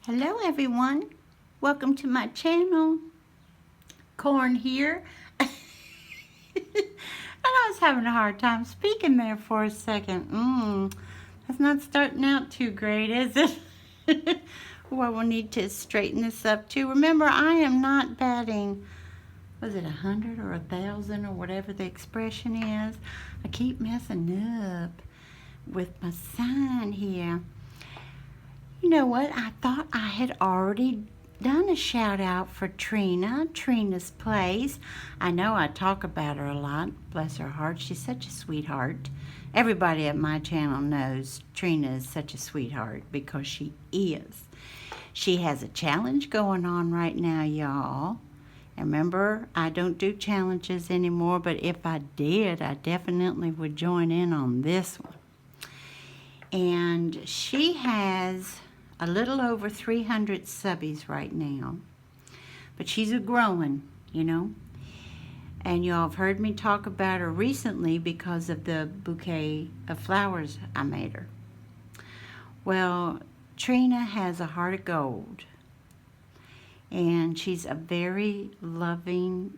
Hello everyone, welcome to my channel. Corn here. And I was having a hard time speaking there for a second. That's not starting out too great, is it? Well, we'll need to straighten this up too. Remember, I am not batting, was it 100 or 1,000 or whatever the expression is. I keep messing up with my sign here. You know what? I thought I had already done a shout out for Trina, Trina's Place. I know I talk about her a lot. Bless her heart. She's such a sweetheart. Everybody at my channel knows Trina is such a sweetheart because she is. She has a challenge going on right now, y'all. And remember, I don't do challenges anymore, but if I did, I definitely would join in on this one. And she has a little over 300 subbies right now, but she's a growing, you know. And y'all have heard me talk about her recently because of the bouquet of flowers I made her. Well, Trina has a heart of gold, and she's a very loving,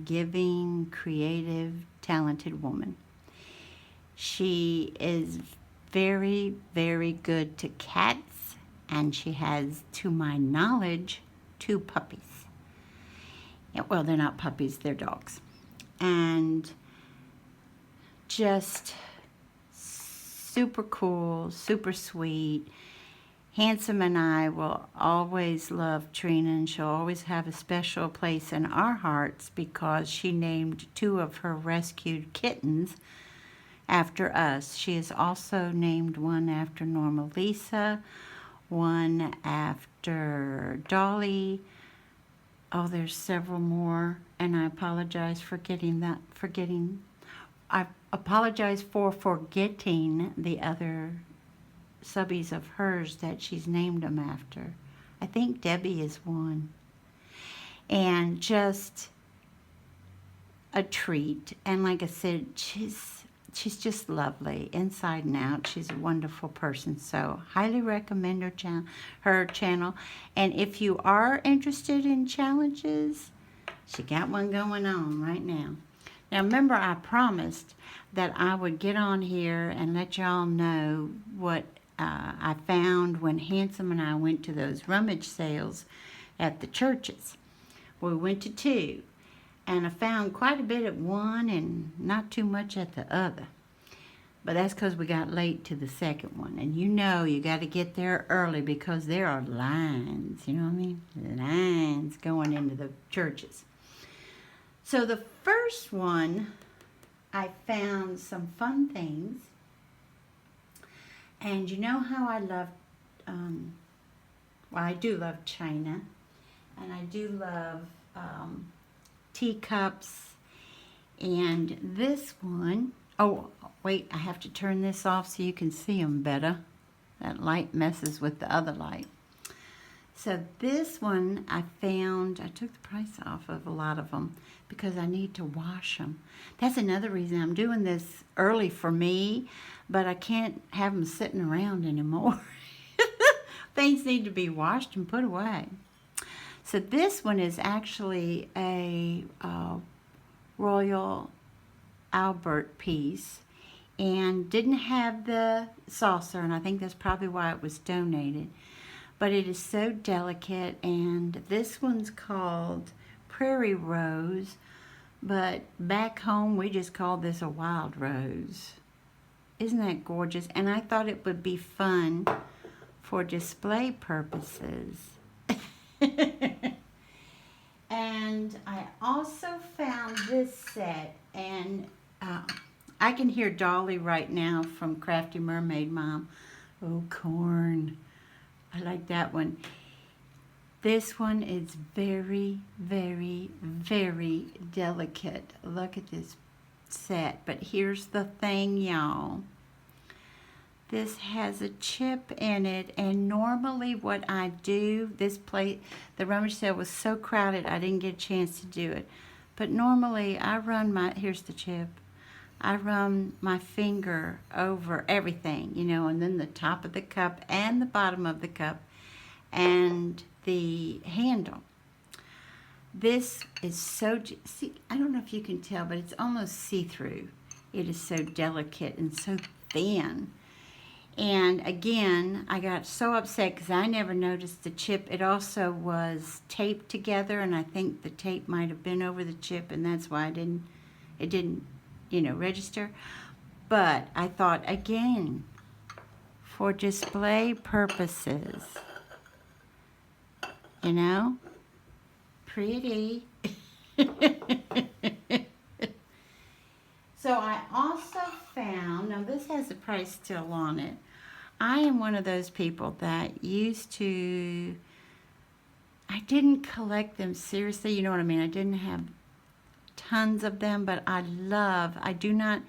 giving, creative, talented woman. She is very, very good to cats, and she has, to my knowledge, 2 puppies. Yeah, well, they're not puppies, they're dogs. And just super cool, super sweet. Handsome and I will always love Trina, and she'll always have a special place in our hearts because she named 2 of her rescued kittens after us. She has also named one after Norma Lisa, one after Dolly. Oh, there's several more, and I apologize for I apologize for forgetting the other subbies of hers that she's named them after. I think Debbie is one. And just a treat. And like I said, she's just lovely inside and out. She's a wonderful person, so highly recommend her channel. And if you are interested in challenges, she got one going on right now. Now remember, I promised that I would get on here and let y'all know what I found when Handsome and I went to those rummage sales at the churches. We went to 2. And I found quite a bit at one and not too much at the other. But that's because we got late to the second one. And you know you got to get there early because there are lines, you know what I mean? Lines going into the churches. So the first one, I found some fun things. And you know how I love, well, I do love china. And I do love teacups, and this one, oh wait, I have to turn this off so you can see them better. That light messes with the other light. So this one I found, I took the price off of a lot of them because I need to wash them. That's another reason I'm doing this early for me, but I can't have them sitting around anymore. Things need to be washed and put away. So this one is actually a Royal Albert piece and didn't have the saucer, and I think that's probably why it was donated. But it is so delicate, and this one's called Prairie Rose, but back home we just call this a wild rose. Isn't that gorgeous? And I thought it would be fun for display purposes. And I also found this set, and I can hear Dolly right now from Crafty Mermaid Mom. Oh, Corn. I like that one. This one is very, very, very delicate. Look at this set. But here's the thing, y'all. This has a chip in it, and normally what I do, the rummage sale was so crowded I didn't get a chance to do it. But normally I run here's the chip. I run my finger over everything, you know, and then the top of the cup and the bottom of the cup. and the handle. This is so, see, I don't know if you can tell, but it's almost see-through. It is so delicate and so thin. And again, I got so upset because I never noticed the chip. It also was taped together, and I think the tape might have been over the chip, and that's why it didn't, register. But I thought, again, for display purposes, pretty. So I also found, now this has a price still on it. I am one of those people that I didn't collect them seriously, you know what I mean? I didn't have tons of them, but I do not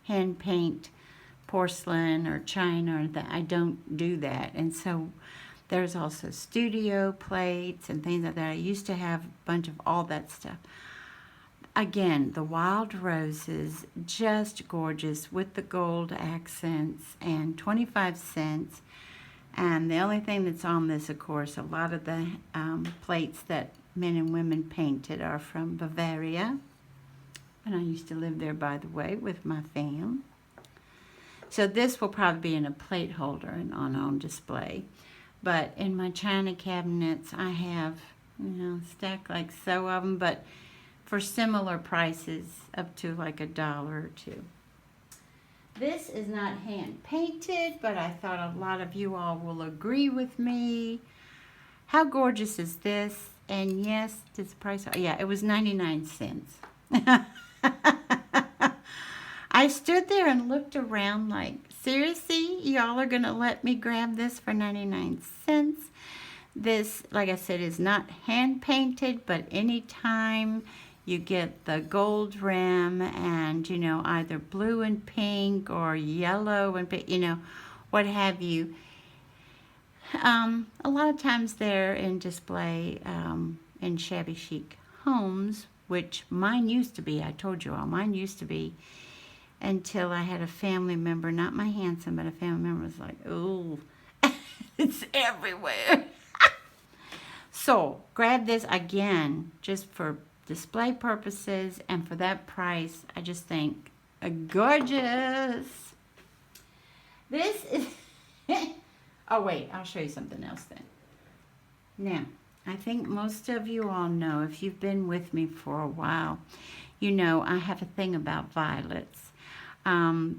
hand paint porcelain or china or that. I don't do that. And so there's also studio plates and things like that. I used to have a bunch of all that stuff. Again, the wild roses, just gorgeous with the gold accents, and 25 cents. And the only thing that's on this, of course, a lot of the plates that men and women painted are from Bavaria. And I used to live there, by the way, with my fam. So this will probably be in a plate holder and on display. But in my china cabinets, I have, stacked like so of them, but for similar prices, up to like $1 or $2. This is not hand painted, but I thought a lot of you all will agree with me. How gorgeous is this? And yes, does the price? Yeah, it was 99 cents. I stood there and looked around like, seriously, y'all are going to let me grab this for 99 cents? This, like I said, is not hand painted, but anytime you get the gold rim and, either blue and pink or yellow and pink, what have you. A lot of times they're in display in shabby chic homes, which mine used to be. I told you all, mine used to be, until I had a family member, not my handsome, but a family member was like, ooh, it's everywhere. So grab this again, just for display purposes, and for that price, I just think gorgeous. This is, oh wait, I'll show you something else then. Now, I think most of you all know, if you've been with me for a while, I have a thing about violets.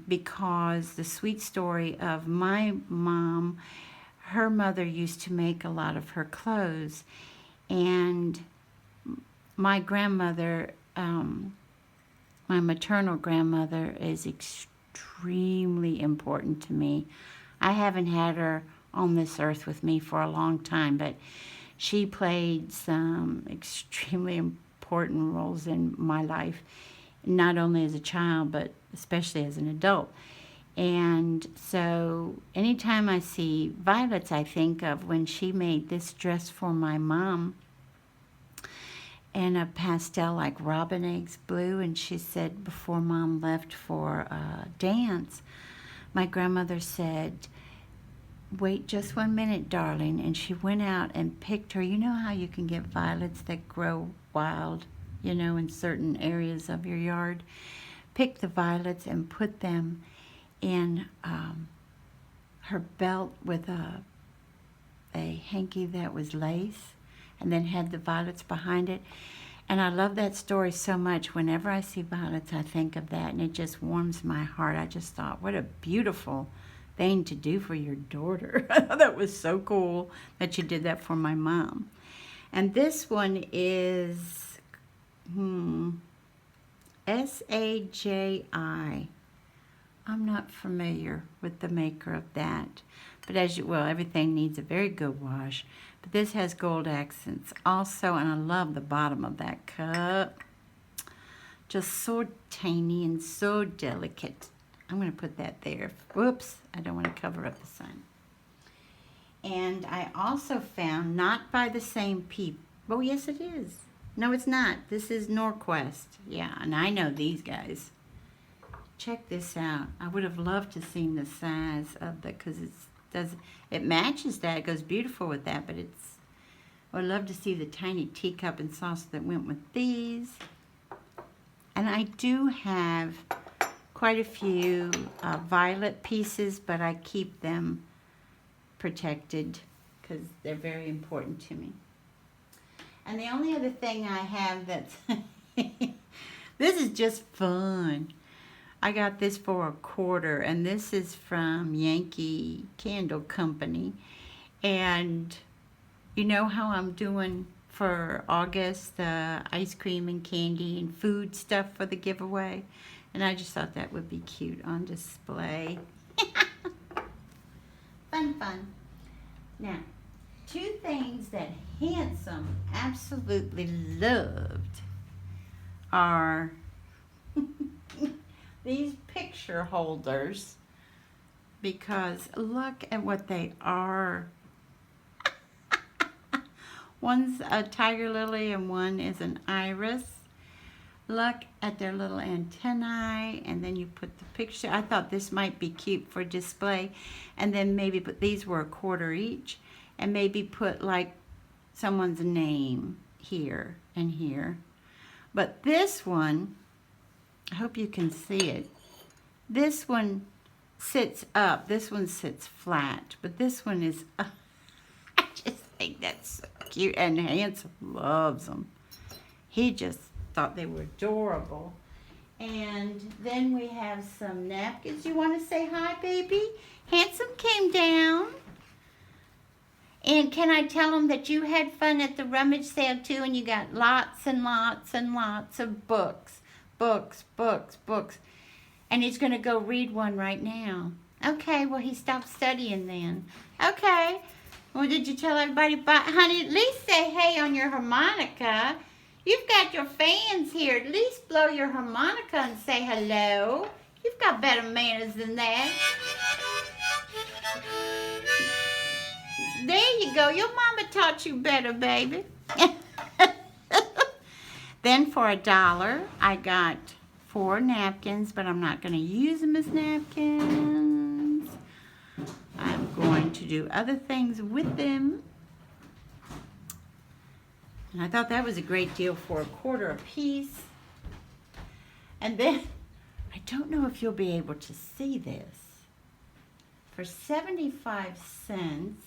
Because the sweet story of my mom, her mother used to make a lot of her clothes, and my grandmother, my maternal grandmother, is extremely important to me. I haven't had her on this earth with me for a long time, but she played some extremely important roles in my life, not only as a child, but especially as an adult. And so anytime I see violets, I think of when she made this dress for my mom in a pastel like robin eggs blue, and she said before Mom left for a dance, my grandmother said, wait just 1 minute, darling, and she went out and picked her. You know how you can get violets that grow wild, in certain areas of your yard? Pick the violets and put them in her belt with a hanky that was lace, and then had the violets behind it. And I love that story so much. Whenever I see violets, I think of that, and it just warms my heart. I just thought, what a beautiful thing to do for your daughter. That was so cool that you did that for my mom. And this one is S-A-J-I. I'm not familiar with the maker of that. But everything needs a very good wash. But this has gold accents also, and I love the bottom of that cup. Just so tiny and so delicate. I'm going to put that there. Whoops, I don't want to cover up the sun. And I also found, not by the same people. Oh, yes, it is. No, it's not. This is Norquest. Yeah, and I know these guys. Check this out. I would have loved to seen the size of because it's does, it matches that. It goes beautiful with that, but it's, I would love to see the tiny teacup and saucer that went with these. And I do have quite a few violet pieces, but I keep them protected because they're very important to me. And the only other thing I have that's, this is just fun. I got this for $1, and this is from Yankee Candle Company. And you know how I'm doing for August, the ice cream and candy and food stuff for the giveaway? And I just thought that would be cute on display. Fun, fun. Now, 2 things that Handsome absolutely loved are these picture holders, because look at what they are. One's a tiger lily and one is an iris. Look at their little antennae, and then you put the picture. I thought this might be cute for display, and then maybe put, these were $1 each, and maybe put like someone's name here and here. But this one, I hope you can see it. This one sits up, this one sits flat, but this one is, I just think that's so cute, and Handsome loves them. He just thought they were adorable. And then we have some napkins. You want to say hi, baby? Handsome came down. And can I tell him that you had fun at the rummage sale too, and you got lots and lots and lots of books. Books, books, books. And he's going to go read one right now. Okay, well, he stopped studying then. Okay. Well, did you tell everybody bye? Honey, at least say hey on your harmonica. You've got your fans here. At least blow your harmonica and say hello. You've got better manners than that. There you go. Your mama taught you better, baby. Then for $1, I got 4 napkins, but I'm not going to use them as napkins. I'm going to do other things with them. And I thought that was a great deal for $1 a piece. And then, I don't know if you'll be able to see this. For 75 cents,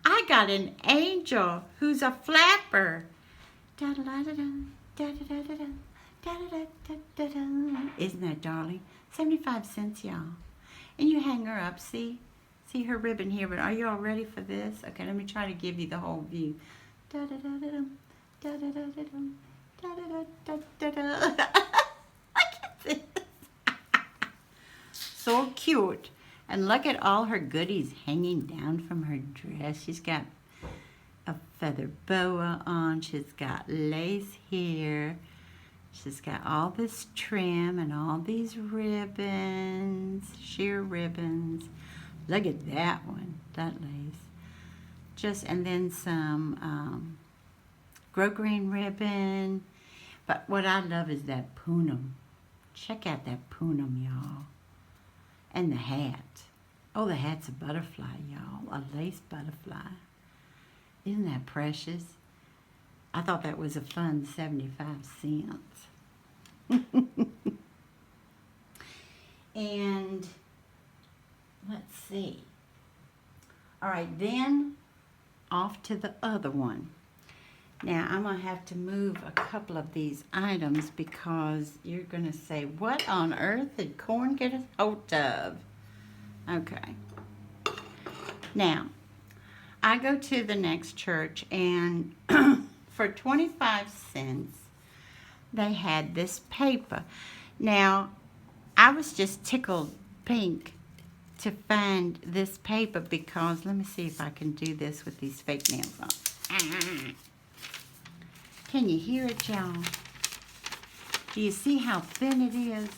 I got an angel who's a flapper. Isn't that darling? 75 cents, y'all. And you hang her up, see? See her ribbon here, but are you all ready for this? Okay, let me try to give you the whole view. Look at this. So cute. And look at all her goodies hanging down from her dress. She's got a feather boa on. She's got lace here. She's got all this trim and all these ribbons, sheer ribbons. Look at that one, that lace. Just, and then some grosgrain ribbon. But what I love is that punum. Check out that punum, y'all. And the hat. Oh, the hat's a butterfly, y'all. A lace butterfly. Isn't that precious? I thought that was a fun 75 cents. And let's see. All right, then off to the other one. Now, I'm going to have to move a couple of these items because you're going to say, what on earth did Corn get a hold of? Okay. Now, I go to the next church, and for 25 cents, they had this paper. Now, I was just tickled pink to find this paper because, let me see if I can do this with these fake nails on. Can you hear it, y'all? Do you see how thin it is?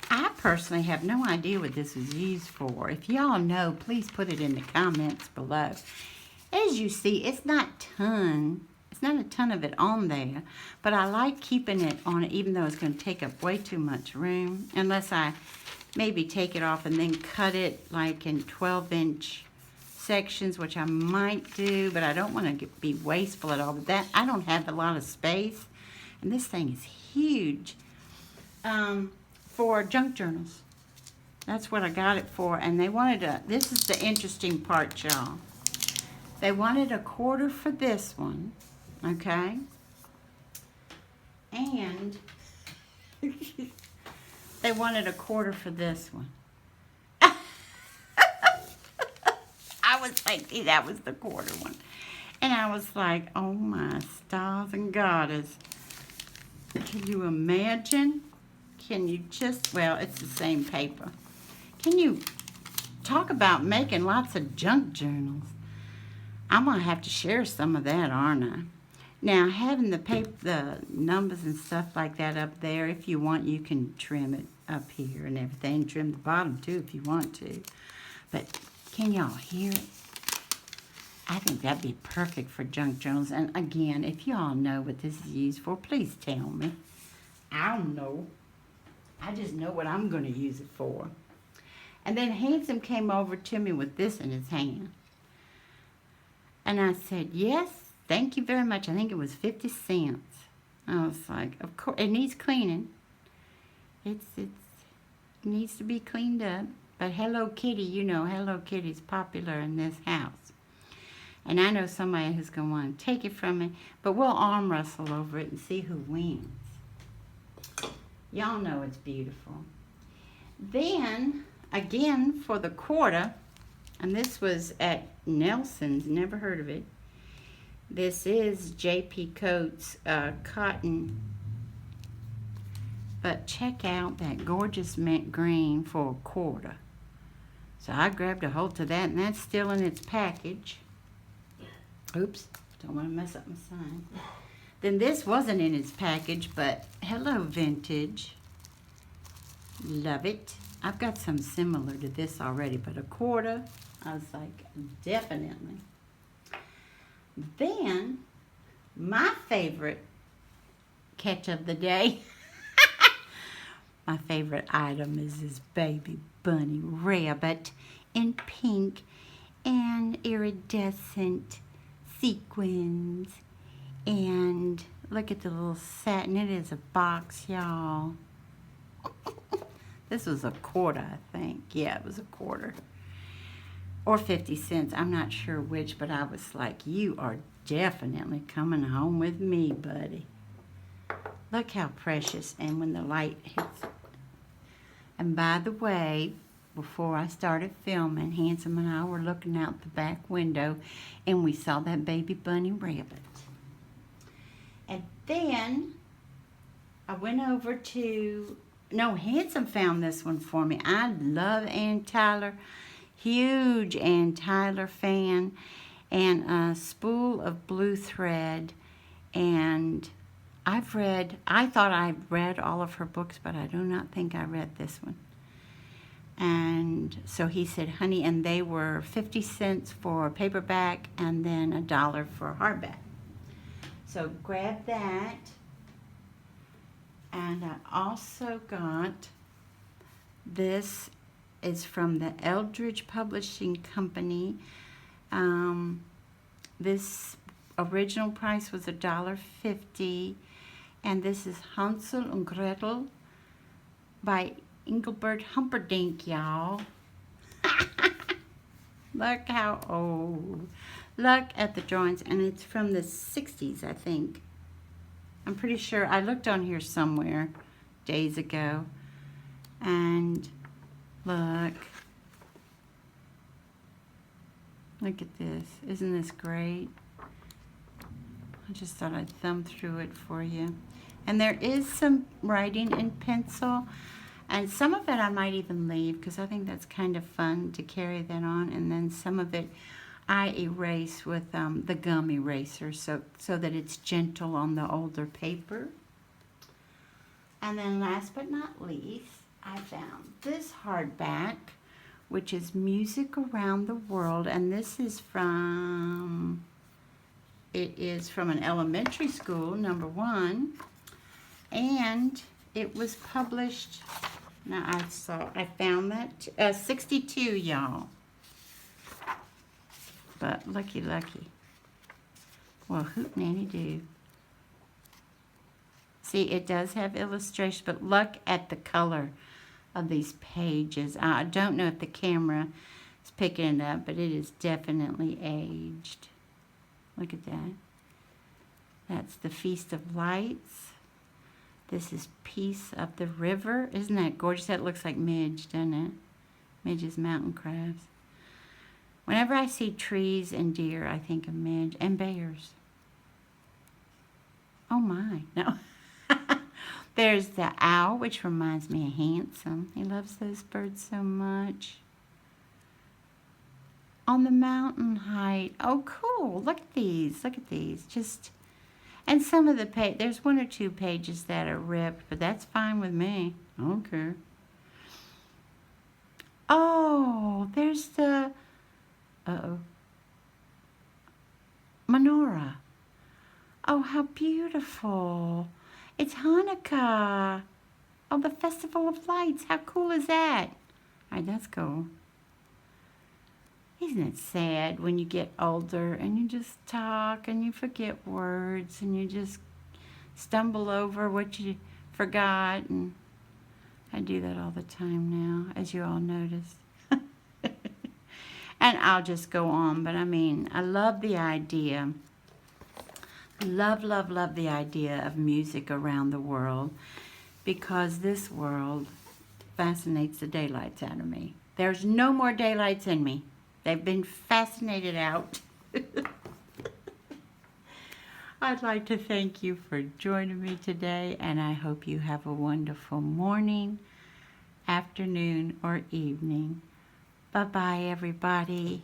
I personally have no idea what this was used for. If y'all know, please put it in the comments below. As you see, it's not ton. it's not a ton of it on there, but I like keeping it on it, even though it's going to take up way too much room, unless I maybe take it off and then cut it like in 12-inch sections, which I might do, but I don't want to be wasteful at all. But that, I don't have a lot of space, and this thing is huge. For junk journals. That's what I got it for, and they wanted a, this is the interesting part, y'all. They wanted a quarter for this one, okay? And they wanted a quarter for this one. I was thinking that was the quarter one. And I was like, oh my stars and goddess. Can you imagine? Can you just, well, it's the same paper. Can you talk about making lots of junk journals? I'm going to have to share some of that, aren't I? Now, having the paper, the numbers and stuff like that up there, if you want, you can trim it up here and everything. Trim the bottom, too, if you want to. But can y'all hear it? I think that'd be perfect for junk journals. And again, if y'all know what this is used for, please tell me. I don't know. I just know what I'm going to use it for. And then Handsome came over to me with this in his hand. And I said, yes, thank you very much. I think it was 50 cents. I was like, of course, it needs cleaning. It needs to be cleaned up. But Hello Kitty, you know, Hello Kitty's popular in this house. And I know somebody who's going to want to take it from me, but we'll arm wrestle over it and see who wins. Y'all know it's beautiful. Then, again, for the quarter, and this was at Nelson's, never heard of it. This is J.P. Coates cotton. But check out that gorgeous mint green for a quarter. So I grabbed a hold to that, and that's still in its package. Oops, don't want to mess up my sign. Then this wasn't in its package, but hello, vintage. Love it. I've got some similar to this already, but a quarter, I was like, definitely. Then, my favorite catch of the day. My favorite item is this baby bunny rabbit in pink and iridescent sequins. And look at the little satin. It is a box, y'all. This was a quarter, I think. Yeah, it was a quarter. Or 50 cents. I'm not sure which, but I was like, you are definitely coming home with me, buddy. Look how precious. And when the light hits. And by the way, before I started filming, Handsome and I were looking out the back window, and we saw that baby bunny rabbit. And then I went over to, no, Handsome found this one for me. I love Ann Tyler, huge Ann Tyler fan, and a spool of blue thread. And I thought I read all of her books, but I do not think I read this one. And so he said, honey, and they were 50 cents for paperback and then $1 for hardback. So grab that. And I also got, this is from the Eldridge Publishing Company. This original price was $1.50. And this is Hansel and Gretel by Engelbert Humperdinck, y'all. Look how old. Look at the drawings, and it's from the 60s, I think. I'm pretty sure. I looked on here somewhere days ago. And look. Look at this. Isn't this great? I just thought I'd thumb through it for you. And there is some writing in pencil. And some of it I might even leave because I think that's kind of fun to carry that on. And then some of it I erase with the gum eraser so that it's gentle on the older paper. And then last but not least, I found this hardback, which is Music Around the World. And this is from It is from an elementary school, number 1, and it was published, now I found that, 62, y'all. But lucky. Well, hoot nanny do. See, it does have illustration, but look at the color of these pages. I don't know if the camera is picking it up, but it is definitely aged. Look at that. That's the Feast of Lights. This is Peace of the River. Isn't that gorgeous? That looks like Midge, doesn't it? Midge's mountain crabs. Whenever I see trees and deer, I think of Midge and bears. Oh my, no. There's the owl, which reminds me of Handsome. He loves those birds so much. On the mountain height. Oh, cool. Look at these. Look at these. And some of the there's 1 or 2 pages that are ripped, but that's fine with me. I don't care. Oh, there's the, menorah. Oh, how beautiful. It's Hanukkah. Oh, the Festival of Lights. How cool is that? All right, that's cool. Isn't it sad when you get older and you just talk and you forget words and you just stumble over what you forgot? And I do that all the time now, as you all notice. And I'll just go on, but I mean, I love the idea. Love the idea of music around the world, because this world fascinates the daylights out of me. There's no more daylights in me. They've been fascinated out. I'd like to thank you for joining me today, and I hope you have a wonderful morning, afternoon, or evening. Bye-bye, everybody.